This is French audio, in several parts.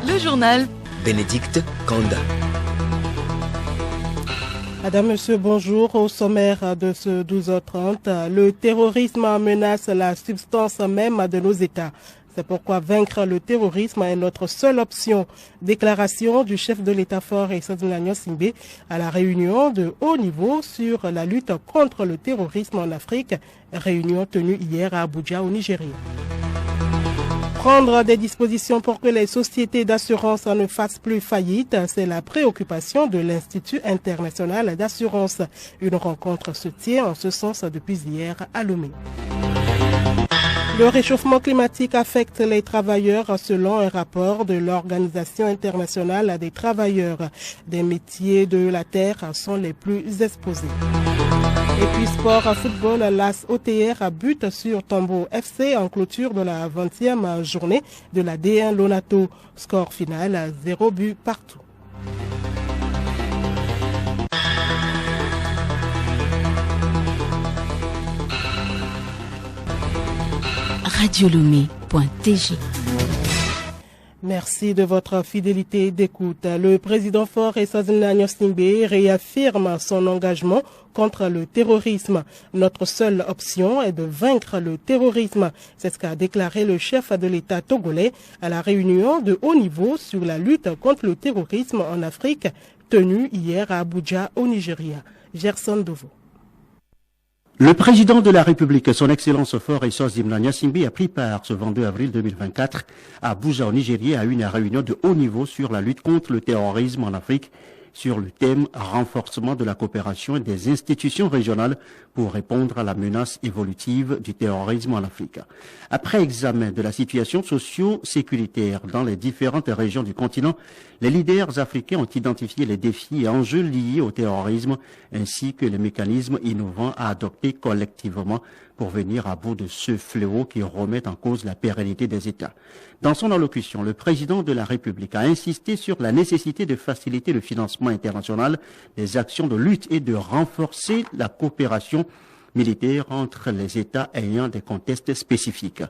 Le journal Bénédicte Kanda. Madame, Monsieur, bonjour. Au sommaire de ce 12h30, le terrorisme menace la substance même de nos États. C'est pourquoi vaincre le terrorisme est notre seule option. Déclaration du chef de l'État-fort Essadine Gnassingbé à la réunion de haut niveau sur la lutte contre le terrorisme en Afrique, réunion tenue hier à Abuja au Nigeria. Prendre des dispositions pour que les sociétés d'assurance ne fassent plus faillite, c'est la préoccupation de l'Institut international d'assurance. Une rencontre se tient en ce sens depuis hier à Lomé. Le réchauffement climatique affecte les travailleurs selon un rapport de l'Organisation internationale des travailleurs. Des métiers de la terre sont les plus exposés. Et puis sport football, l'AS OTR bute sur Tombo FC en clôture de la 20e journée de la D1 Lonato. Score final 0 but partout. radiolomé.tg. Merci de votre fidélité d'écoute. Le président fort Essadine Gnassingbé réaffirme son engagement contre le terrorisme. Notre seule option est de vaincre le terrorisme. C'est ce qu'a déclaré le chef de l'État togolais à la réunion de haut niveau sur la lutte contre le terrorisme en Afrique, tenue hier à Abuja au Nigeria. Gerson Dovo. Le président de la République, son Excellence fort Essadine Gnassingbé, a pris part ce 22 avril 2024 à Abuja au Nigeria à une réunion de haut niveau sur la lutte contre le terrorisme en Afrique, sur le thème renforcement de la coopération des institutions régionales pour répondre à la menace évolutive du terrorisme en Afrique. Après examen de la situation socio-sécuritaire dans les différentes régions du continent, les leaders africains ont identifié les défis et enjeux liés au terrorisme ainsi que les mécanismes innovants à adopter collectivement pour venir à bout de ce fléau qui remet en cause la pérennité des États. Dans son allocution, le président de la République a insisté sur la nécessité de faciliter le financement international des actions de lutte et de renforcer la coopération militaire entre les États ayant des contextes spécifiques.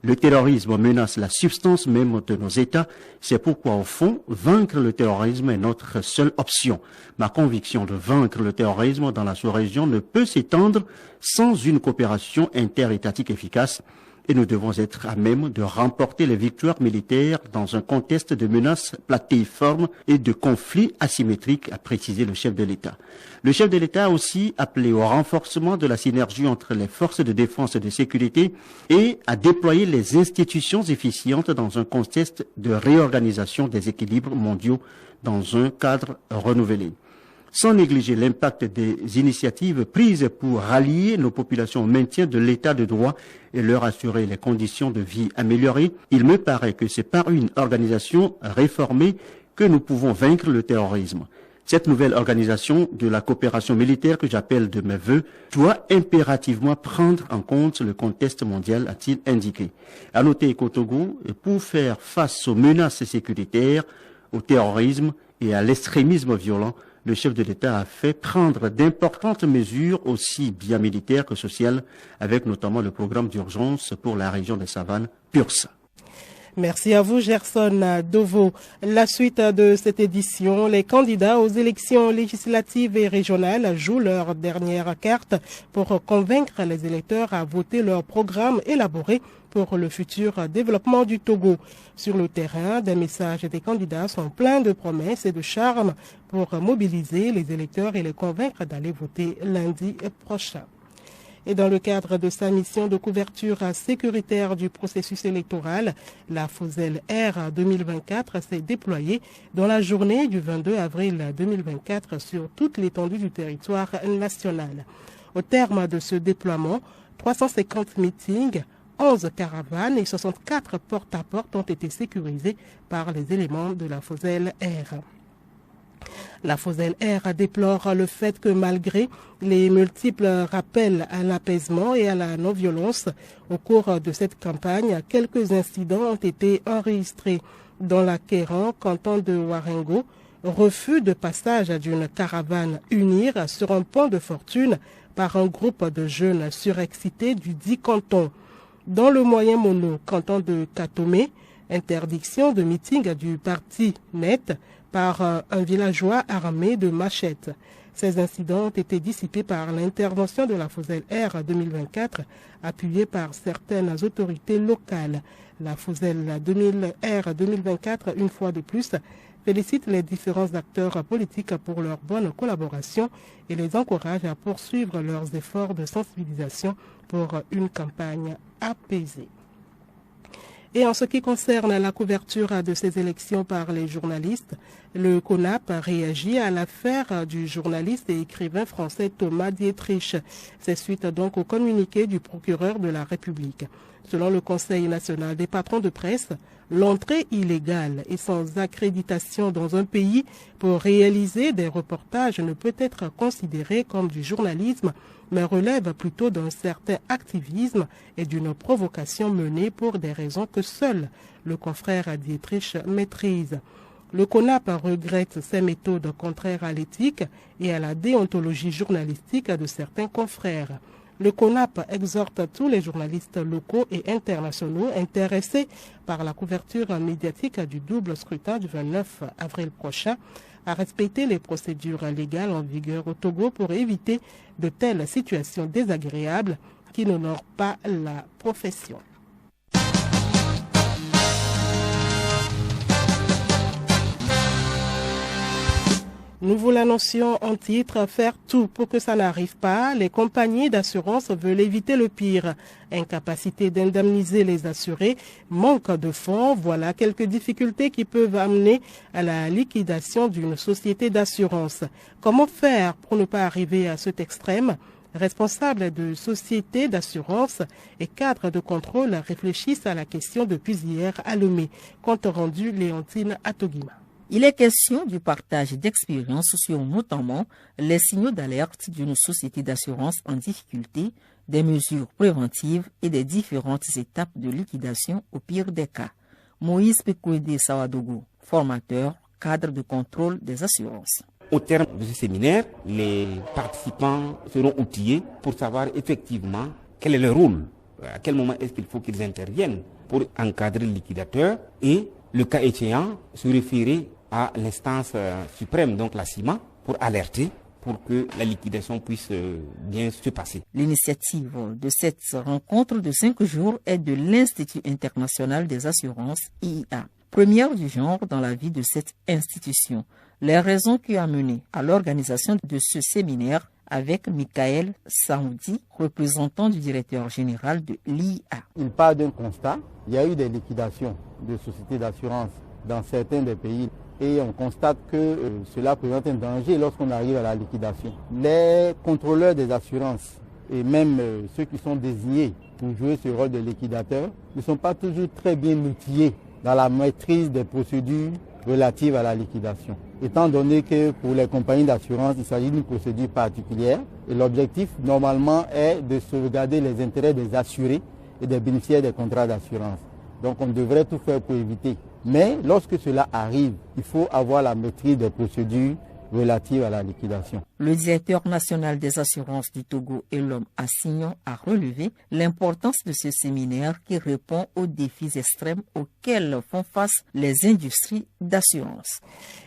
Le terrorisme menace la substance même de nos États. C'est pourquoi, au fond, vaincre le terrorisme est notre seule option. Ma conviction de vaincre le terrorisme dans la sous-région ne peut s'étendre sans une coopération interétatique efficace. Et nous devons être à même de remporter les victoires militaires dans un contexte de menaces platéiformes et de conflits asymétriques, a précisé le chef de l'État. Le chef de l'État a aussi appelé au renforcement de la synergie entre les forces de défense et de sécurité et à déployer les institutions efficientes dans un contexte de réorganisation des équilibres mondiaux dans un cadre renouvelé. Sans négliger l'impact des initiatives prises pour rallier nos populations au maintien de l'état de droit et leur assurer les conditions de vie améliorées, il me paraît que c'est par une organisation réformée que nous pouvons vaincre le terrorisme. Cette nouvelle organisation de la coopération militaire que j'appelle de mes vœux doit impérativement prendre en compte le contexte mondial, a-t-il indiqué. À noter qu'au Togo, pour faire face aux menaces sécuritaires, au terrorisme et à l'extrémisme violent, le chef de l'État a fait prendre d'importantes mesures aussi bien militaires que sociales, avec notamment le programme d'urgence pour la région des Savanes, PURSA. Merci à vous, Gerson Dovo. La suite de cette édition, les candidats aux élections législatives et régionales jouent leur dernière carte pour convaincre les électeurs à voter leur programme élaboré pour le futur développement du Togo. Sur le terrain, des messages des candidats sont pleins de promesses et de charme pour mobiliser les électeurs et les convaincre d'aller voter lundi prochain. Et dans le cadre de sa mission de couverture sécuritaire du processus électoral, la FOSEL R 2024 s'est déployée dans la journée du 22 avril 2024 sur toute l'étendue du territoire national. Au terme de ce déploiement, 350 meetings, 11 caravanes et 64 porte-à-porte ont été sécurisés par les éléments de la FOSEL R. La FOSEL R déplore le fait que malgré les multiples rappels à l'apaisement et à la non-violence, au cours de cette campagne, quelques incidents ont été enregistrés dans la Kéran, canton de Warengo, refus de passage d'une caravane unir sur un pont de fortune par un groupe de jeunes surexcités du dit canton. Dans le moyen mono, canton de Katomé, Interdiction de meeting du parti net par un villageois armé de machettes. Ces incidents ont été dissipés par l'intervention de la FOSEL R 2024, appuyée par certaines autorités locales. La FOSEL R 2024, une fois de plus, félicite les différents acteurs politiques pour leur bonne collaboration et les encourage à poursuivre leurs efforts de sensibilisation pour une campagne apaisée. Et en ce qui concerne la couverture de ces élections par les journalistes, le CONAP réagit à l'affaire du journaliste et écrivain français Thomas Dietrich. C'est suite donc au communiqué du procureur de la République. Selon le Conseil national des patrons de presse, l'entrée illégale et sans accréditation dans un pays pour réaliser des reportages ne peut être considérée comme du journalisme, mais relève plutôt d'un certain activisme et d'une provocation menée pour des raisons que seul le confrère Dietrich maîtrise. Le CONAP regrette ces méthodes contraires à l'éthique et à la déontologie journalistique de certains confrères. Le CONAP exhorte tous les journalistes locaux et internationaux intéressés par la couverture médiatique du double scrutin du 29 avril prochain à respecter les procédures légales en vigueur au Togo pour éviter de telles situations désagréables qui n'honorent pas la profession. Nous vous l'annoncions en titre, faire tout pour que ça n'arrive pas. Les compagnies d'assurance veulent éviter le pire. Incapacité d'indemniser les assurés, manque de fonds, voilà quelques difficultés qui peuvent amener à la liquidation d'une société d'assurance. Comment faire pour ne pas arriver à cet extrême? Responsables de sociétés d'assurance et cadres de contrôle réfléchissent à la question depuis hier à Lomé. Compte rendu Léontine Atogima. Il est question du partage d'expériences sur notamment les signaux d'alerte d'une société d'assurance en difficulté, des mesures préventives et des différentes étapes de liquidation au pire des cas. Moïse Pekwede Sawadogo, formateur, cadre de contrôle des assurances. Au terme de ce séminaire, les participants seront outillés pour savoir effectivement quel est leur rôle, à quel moment est-ce qu'il faut qu'ils interviennent pour encadrer le liquidateur et, le cas échéant, se référer à l'instance suprême, donc la CIMA, pour alerter, pour que la liquidation puisse bien se passer. L'initiative de cette rencontre de 5 jours est de l'Institut international des assurances, IIA, première du genre dans la vie de cette institution. Les raisons qui ont mené à l'organisation de ce séminaire avec Michael Saoudi, représentant du directeur général de l'IIA. Il part d'un constat, il y a eu des liquidations de sociétés d'assurance dans certains des pays et on constate que cela présente un danger lorsqu'on arrive à la liquidation. Les contrôleurs des assurances et même ceux qui sont désignés pour jouer ce rôle de liquidateur ne sont pas toujours très bien outillés dans la maîtrise des procédures relatives à la liquidation. Étant donné que pour les compagnies d'assurance, il s'agit d'une procédure particulière et l'objectif normalement est de sauvegarder les intérêts des assurés et des bénéficiaires des contrats d'assurance. Donc on devrait tout faire pour éviter. Mais lorsque cela arrive, il faut avoir la maîtrise des procédures relatives à la liquidation. Le directeur national des assurances du Togo, Elom Assignon, a relevé l'importance de ce séminaire qui répond aux défis extrêmes auxquels font face les industries d'assurance.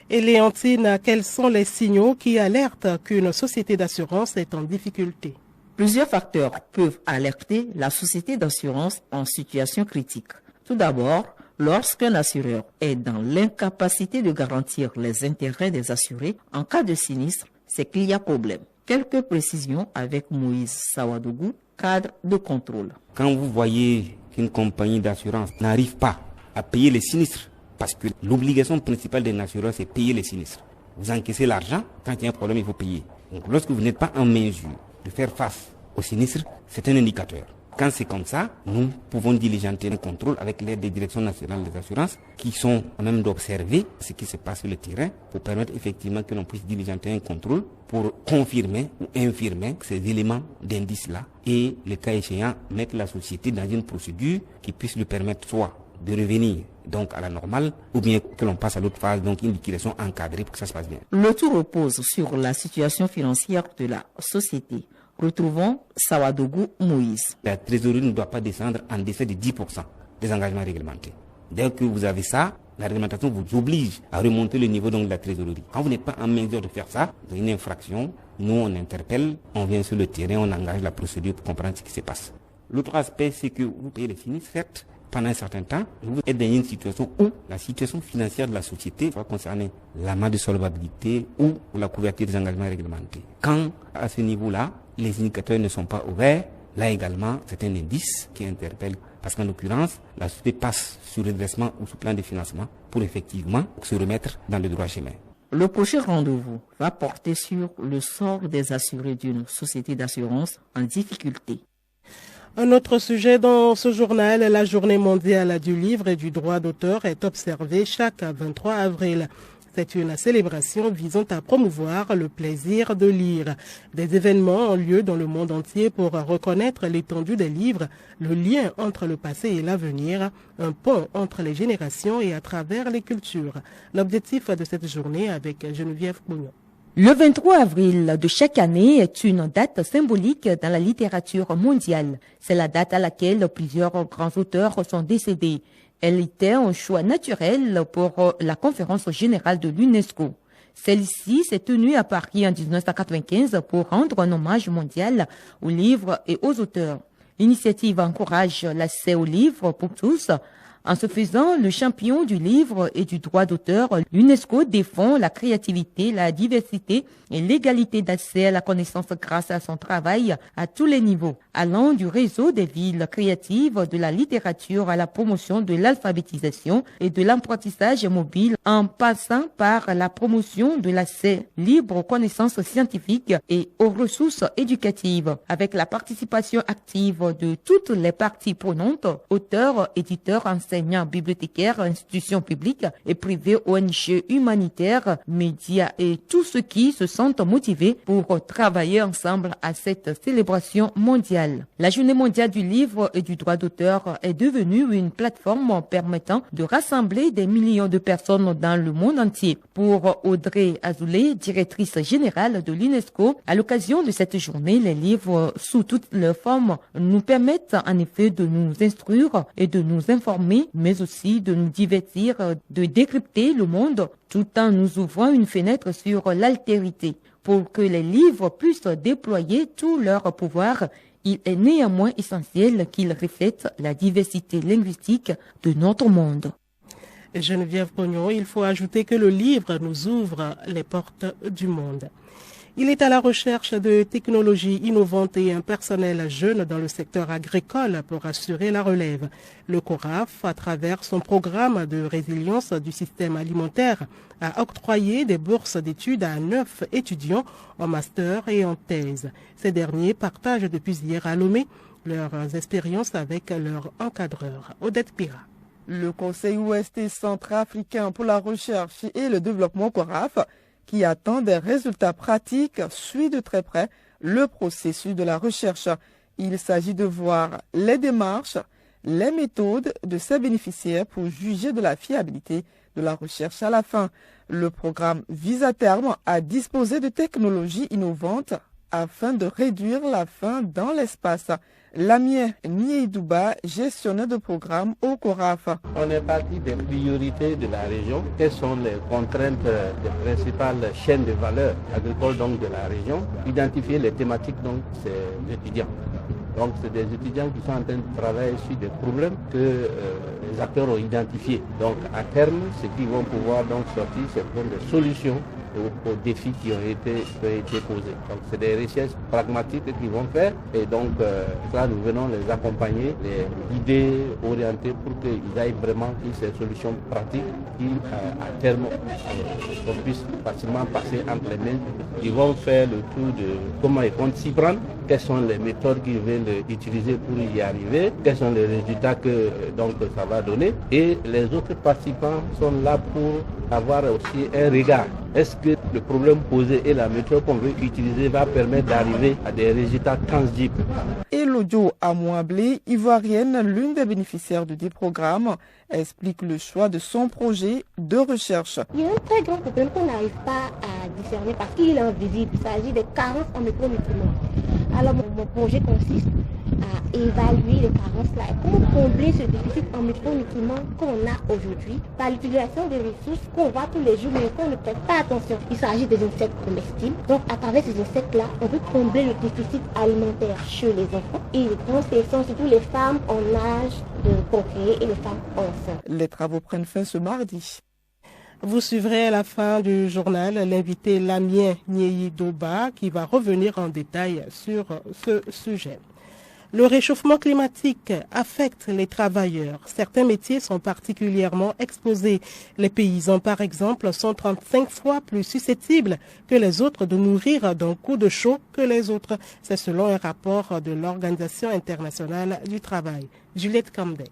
Et Léontine, quels sont les signaux qui alertent qu'une société d'assurance est en difficulté? Plusieurs facteurs peuvent alerter la société d'assurance en situation critique. Tout d'abord, lorsqu'un assureur est dans l'incapacité de garantir les intérêts des assurés, en cas de sinistre, c'est qu'il y a problème. Quelques précisions avec Moïse Sawadougou, cadre de contrôle. Quand vous voyez qu'une compagnie d'assurance n'arrive pas à payer les sinistres, parce que l'obligation principale d'un assureur, c'est payer les sinistres. Vous encaissez l'argent, quand il y a un problème, il faut payer. Donc lorsque vous n'êtes pas en mesure de faire face aux sinistres, c'est un indicateur. Quand c'est comme ça, nous pouvons diligenter un contrôle avec l'aide des directions nationales des assurances qui sont à même d'observer ce qui se passe sur le terrain pour permettre effectivement que l'on puisse diligenter un contrôle pour confirmer ou infirmer ces éléments d'indice-là et, le cas échéant, mettre la société dans une procédure qui puisse lui permettre soit de revenir donc à la normale ou bien que l'on passe à l'autre phase, donc une liquidation encadrée pour que ça se passe bien. Le tout repose sur la situation financière de la société. Retrouvons Sawadougou Moïse. La trésorerie ne doit pas descendre en deçà de 10% des engagements réglementés. Dès que vous avez ça, la réglementation vous oblige à remonter le niveau donc de la trésorerie. Quand vous n'êtes pas en mesure de faire ça, vous avez une infraction, nous on interpelle, on vient sur le terrain, on engage la procédure pour comprendre ce qui se passe. L'autre aspect, c'est que vous payez les sinistres, certes, pendant un certain temps, vous êtes dans une situation où la situation financière de la société va concerner l'amas de solvabilité ou la couverture des engagements réglementés. Quand, à ce niveau-là, les indicateurs ne sont pas ouverts, là également, c'est un indice qui interpelle. Parce qu'en l'occurrence, la société passe sur redressement ou sur plan de financement pour effectivement se remettre dans le droit chemin. Le prochain rendez-vous va porter sur le sort des assurés d'une société d'assurance en difficulté. Un autre sujet dans ce journal, la journée mondiale du livre et du droit d'auteur est observée chaque 23 avril. C'est une célébration visant à promouvoir le plaisir de lire. Des événements ont lieu dans le monde entier pour reconnaître l'étendue des livres, le lien entre le passé et l'avenir, un pont entre les générations et à travers les cultures. L'objectif de cette journée avec Geneviève Bougnon. Le 23 avril de chaque année est une date symbolique dans la littérature mondiale. C'est la date à laquelle plusieurs grands auteurs sont décédés. Elle était un choix naturel pour la conférence générale de l'UNESCO. Celle-ci s'est tenue à Paris en 1995 pour rendre un hommage mondial aux livres et aux auteurs. L'initiative encourage l'accès aux livres pour tous. En se faisant le champion du livre et du droit d'auteur, l'UNESCO défend la créativité, la diversité et l'égalité d'accès à la connaissance grâce à son travail à tous les niveaux, allant du réseau des villes créatives de la littérature à la promotion de l'alphabétisation et de l'apprentissage mobile, en passant par la promotion de l'accès libre aux connaissances scientifiques et aux ressources éducatives, avec la participation active de toutes les parties prenantes, auteurs, éditeurs, enseignants, bibliothécaires, institutions publiques et privées, ONG humanitaires, médias et tous ceux qui se sentent motivés pour travailler ensemble à cette célébration mondiale. La Journée mondiale du livre et du droit d'auteur est devenue une plateforme permettant de rassembler des millions de personnes dans le monde entier. Pour Audrey Azoulay, directrice générale de l'UNESCO, à l'occasion de cette journée, les livres sous toutes leurs formes nous permettent en effet de nous instruire et de nous informer, mais aussi de nous divertir, de décrypter le monde tout en nous ouvrant une fenêtre sur l'altérité. Pour que les livres puissent déployer tout leur pouvoir, il est néanmoins essentiel qu'ils reflètent la diversité linguistique de notre monde. Geneviève Pognon, il faut ajouter que le livre nous ouvre les portes du monde. Il est à la recherche de technologies innovantes et un personnel jeune dans le secteur agricole pour assurer la relève. Le CORAF, à travers son programme de résilience du système alimentaire, a octroyé des bourses d'études à 9 étudiants en master et en thèse. Ces derniers partagent depuis hier à Lomé leurs expériences avec leur encadreur, Odette Pira. Le Conseil ouest et centrafricain pour la recherche et le développement CORAF, qui attend des résultats pratiques, suit de très près le processus de la recherche. Il s'agit de voir les démarches, les méthodes de ses bénéficiaires pour juger de la fiabilité de la recherche à la fin. Le programme vise à terme à disposer de technologies innovantes afin de réduire la faim dans l'espace. Lamien Niedouba, gestionnaire de programme au CORAF. On est parti des priorités de la région. Quelles sont les contraintes des principales chaînes de valeur agricoles donc, de la région? Identifier les thématiques donc ces étudiants. Donc c'est des étudiants qui sont en train de travailler sur des problèmes que les acteurs ont identifiés. Donc à terme, ce qu'ils vont pouvoir donc sortir, c'est des solutions aux défis qui ont été posés. Donc c'est des recherches pragmatiques qu'ils vont faire et donc là nous venons les accompagner, les guider, orienter pour qu'ils aillent vraiment sur ces solutions pratiques qui à terme on puisse facilement passer entre les mains. Ils vont faire le tour de comment ils comptent s'y prendre, quelles sont les méthodes qu'ils veulent utiliser pour y arriver, quels sont les résultats que donc ça va donner et les autres participants sont là pour avoir aussi un regard. Est-ce que le problème posé et la méthode qu'on veut utiliser va permettre d'arriver à des résultats tangibles? Et l'audio Amouablé, ivoirienne, l'une des bénéficiaires de des programmes, explique le choix de son projet de recherche. Il y a un très grand problème qu'on n'arrive pas à discerner parce qu'il est invisible. Il s'agit des carences en micronutriments. Alors mon projet consiste à évaluer les carences là et comment combler ce déficit en micronutriments qu'on a aujourd'hui par l'utilisation des ressources qu'on voit tous les jours mais qu'on ne prête pas attention. Il s'agit des insectes comestibles. Donc à travers ces insectes-là, on peut combler le déficit alimentaire chez les enfants et les conséquences, surtout les femmes en âge de procréer et les femmes enceintes. Les travaux prennent fin ce mardi. Vous suivrez à la fin du journal l'invité Lamien Nyeyi-Doba qui va revenir en détail sur ce sujet. Le réchauffement climatique affecte les travailleurs. Certains métiers sont particulièrement exposés. Les paysans, par exemple, sont 35 fois plus susceptibles que les autres de mourir d'un coup de chaud que les autres. C'est selon un rapport de l'Organisation internationale du travail. Juliette Camdet.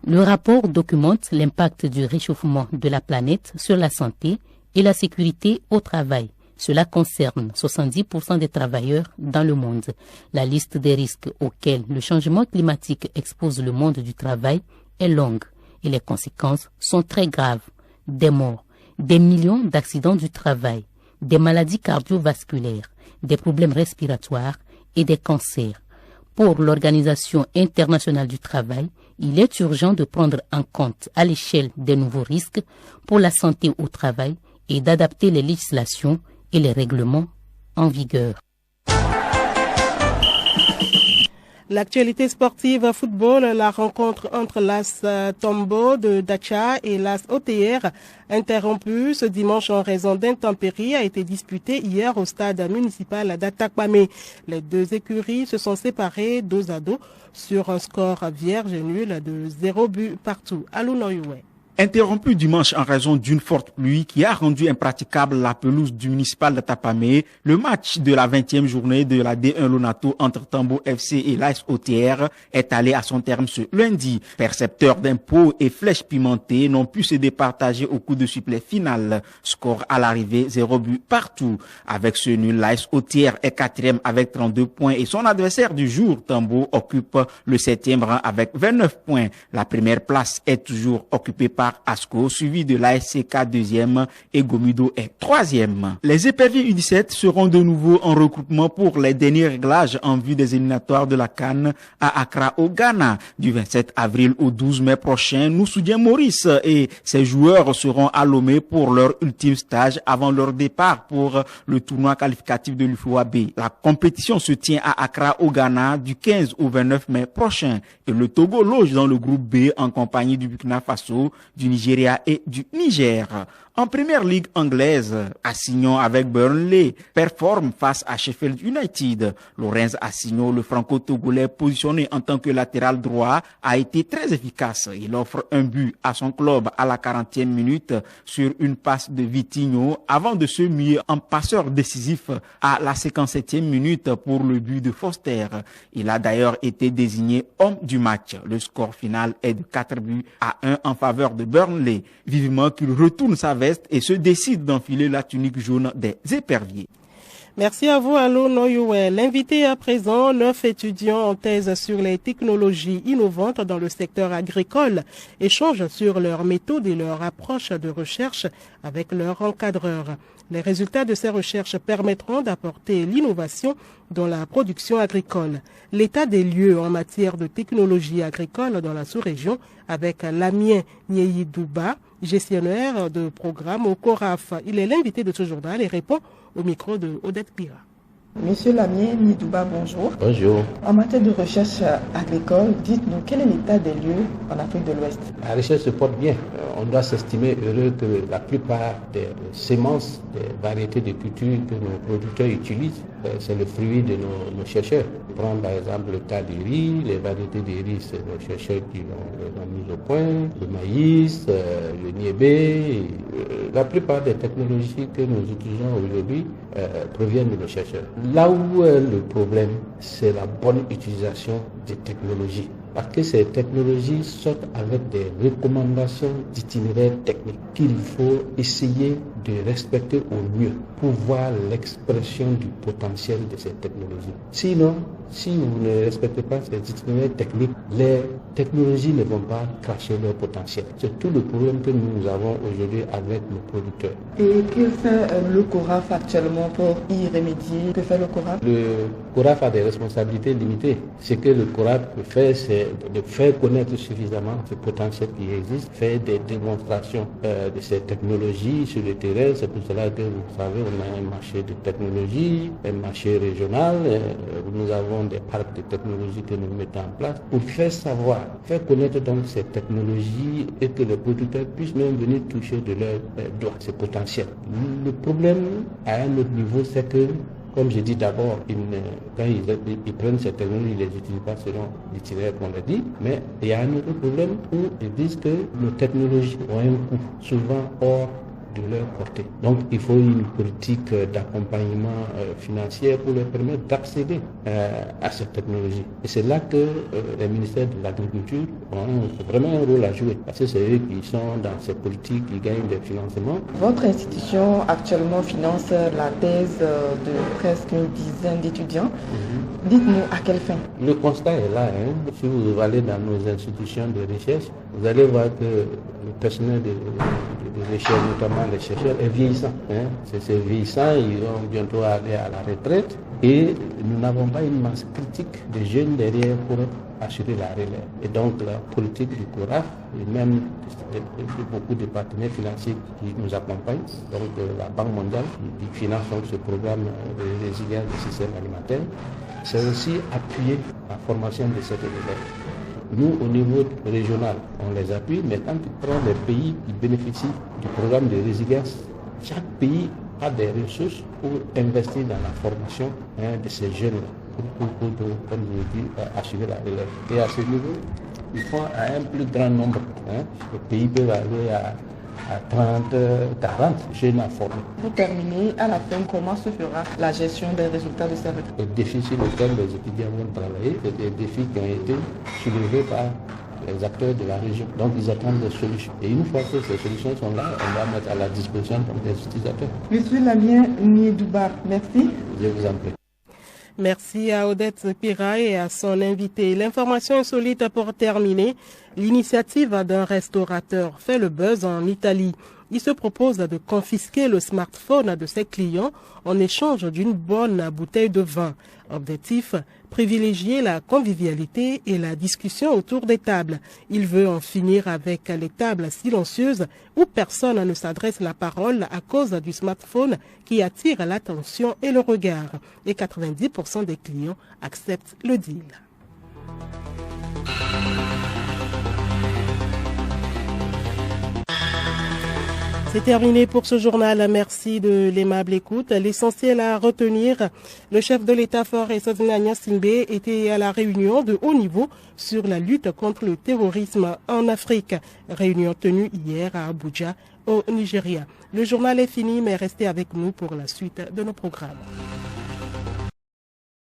Le rapport documente l'impact du réchauffement de la planète sur la santé et la sécurité au travail. Cela concerne 70% des travailleurs dans le monde. La liste des risques auxquels le changement climatique expose le monde du travail est longue et les conséquences sont très graves. Des morts, des millions d'accidents du travail, des maladies cardiovasculaires, des problèmes respiratoires et des cancers. Pour l'Organisation internationale du travail, il est urgent de prendre en compte à l'échelle des nouveaux risques pour la santé au travail et d'adapter les législations et les règlements en vigueur. L'actualité sportive football, la rencontre entre l'AS Tombo de Dacha et l'AS OTR interrompue ce dimanche en raison d'intempéries a été disputée hier au stade municipal d'Atakpamé. Les deux écuries se sont séparées dos à dos sur un score vierge nul de 0 but partout. Alounoyoué. Interrompu dimanche en raison d'une forte pluie qui a rendu impraticable la pelouse du municipal de Tapamé, le match de la 20e journée de la D1 Lonato entre Tambo FC et l'AS OTR est allé à son terme ce lundi. Percepteurs d'impôts et flèches pimentées n'ont pu se départager au coup de sifflet final. Score à l'arrivée, 0 but partout. Avec ce nul, l'AS OTR est 4e avec 32 points et son adversaire du jour, Tambo, occupe le 7e rang avec 29 points. La première place est toujours occupée par Asco, suivi de l'ASCK 2e et Gomido est 3e. Les éperviers U17 seront de nouveau en recrutement pour les derniers réglages en vue des éliminatoires de la CAN à Accra au Ghana. Du 27 avril au 12 mai prochain, Nousoudien Maurice et ses joueurs seront à Lomé pour leur ultime stage avant leur départ pour le tournoi qualificatif de l'UFOAB. La compétition se tient à Accra au Ghana du 15 au 29 mai prochain et le Togo loge dans le groupe B en compagnie du Burkina Faso, du Nigeria et du Niger. En première ligue anglaise, Assignon avec Burnley performe face à Sheffield United. Lorenz Assignon, le franco-togolais positionné en tant que latéral droit, a été très efficace. Il offre un but à son club à la 40e minute sur une passe de Vitinho avant de se muer en passeur décisif à la 57e minute pour le but de Foster. Il a d'ailleurs été désigné homme du match. Le score final est de 4 buts à 1 en faveur de Burnley. Vivement qu'il retourne sa veste et se décide d'enfiler la tunique jaune des éperviers. Merci à vous, Allo Noyoué. L'invité à présent, 9 étudiants en thèse sur les technologies innovantes dans le secteur agricole échangent sur leurs méthodes et leur approche de recherche avec leur encadreur. Les résultats de ces recherches permettront d'apporter l'innovation dans la production agricole. L'état des lieux en matière de technologie agricole dans la sous-région avec Lamien Nyeyi-Doba, gestionnaire de programme au CORAF. Il est l'invité de ce journal et répond au micro de Odette Pira. Monsieur Lamien Nyeyi-Doba, bonjour. Bonjour. En matière de recherche agricole, dites-nous quel est l'état des lieux en Afrique de l'Ouest? La recherche se porte bien. On doit s'estimer heureux que la plupart des semences, des variétés de cultures que nos producteurs utilisent, c'est le fruit de nos chercheurs. Prendre par exemple le cas du riz, les variétés de riz, c'est nos chercheurs qui l'ont mis au point, le maïs, le niébé. La plupart des technologies que nous utilisons aujourd'hui proviennent de nos chercheurs. Là où est le problème, c'est la bonne utilisation des technologies. Parce que ces technologies sortent avec des recommandations d'itinéraires techniques qu'il faut essayer de respecter au mieux pour voir l'expression du potentiel de ces technologies. Sinon, si vous ne respectez pas ces itinéraires techniques, les technologies ne vont pas cracher leur potentiel. C'est tout le problème que nous avons aujourd'hui avec nos producteurs. Et que fait le CORAF actuellement pour y remédier? Que fait le CORAF? Le CORAF a des responsabilités limitées. Ce que le CORAF peut faire, c'est de faire connaître suffisamment ce potentiel qui existe, faire des démonstrations de ces technologies sur le terrain. C'est pour cela que, vous savez, on a un marché de technologie, un marché régional. Nous avons des parcs de technologie que nous mettons en place pour faire savoir, faire connaître donc ces technologies et que les producteurs puissent même venir toucher de leurs doigts ces potentiels. Le problème à un autre niveau, c'est que, comme je dis d'abord, quand ils prennent ces technologies, ils ne les utilisent pas selon l'itinéraire qu'on leur dit. Mais il y a un autre problème où ils disent que nos technologies ont un coût, souvent hors de leur portée. Donc il faut une politique d'accompagnement financier pour leur permettre d'accéder à cette technologie. Et c'est là que les ministères de l'Agriculture ont vraiment un rôle à jouer. Parce que c'est eux qui sont dans ces politiques, qui gagnent des financements. Votre institution actuellement finance la thèse de presque une dizaine d'étudiants. Dites-nous à quelle fin? Le constat est là. Si vous allez dans nos institutions de recherche, vous allez voir que le personnel de recherche, notamment les chercheurs, est vieillissant. C'est vieillissant, ils vont bientôt aller à la retraite et nous n'avons pas une masse critique de jeunes derrière pour assurer la relève. Et donc la politique du CORAF et même beaucoup de partenaires financiers qui nous accompagnent, donc la Banque mondiale qui finance donc ce programme de résilience du système alimentaire, c'est aussi appuyer la formation de cette élèves. Nous, au niveau régional, on les appuie, mais quand tu prends les pays qui bénéficient du programme de résilience, chaque pays a des ressources pour investir dans la formation de ces jeunes-là, pour comme je l'ai dit, assurer la relève. Et à ce niveau, ils font à un plus grand nombre. Les pays peuvent aller à 30, 40 jeunes à former. Pour terminer, à la fin, comment se fera la gestion des résultats de ces retraites? Les défis sur lesquels les étudiants vont travailler, c'est des défis qui ont été soulevés par les acteurs de la région. Donc ils attendent des solutions. Et une fois que ces solutions sont là, on va mettre à la disposition des utilisateurs. Monsieur Lamien Niedoubar, merci. Je vous en prie. Merci à Odette Pira et à son invité. L'information insolite pour terminer. L'initiative d'un restaurateur fait le buzz en Italie. Il se propose de confisquer le smartphone de ses clients en échange d'une bonne bouteille de vin. Objectif, privilégier la convivialité et la discussion autour des tables. Il veut en finir avec les tables silencieuses où personne ne s'adresse la parole à cause du smartphone qui attire l'attention et le regard. Et 90% des clients acceptent le deal. C'est terminé pour ce journal. Merci de l'aimable écoute. L'essentiel à retenir, le chef de l'État-fort Eswatini Nyasimbe était à la réunion de haut niveau sur la lutte contre le terrorisme en Afrique. Réunion tenue hier à Abuja, au Nigeria. Le journal est fini, mais restez avec nous pour la suite de nos programmes.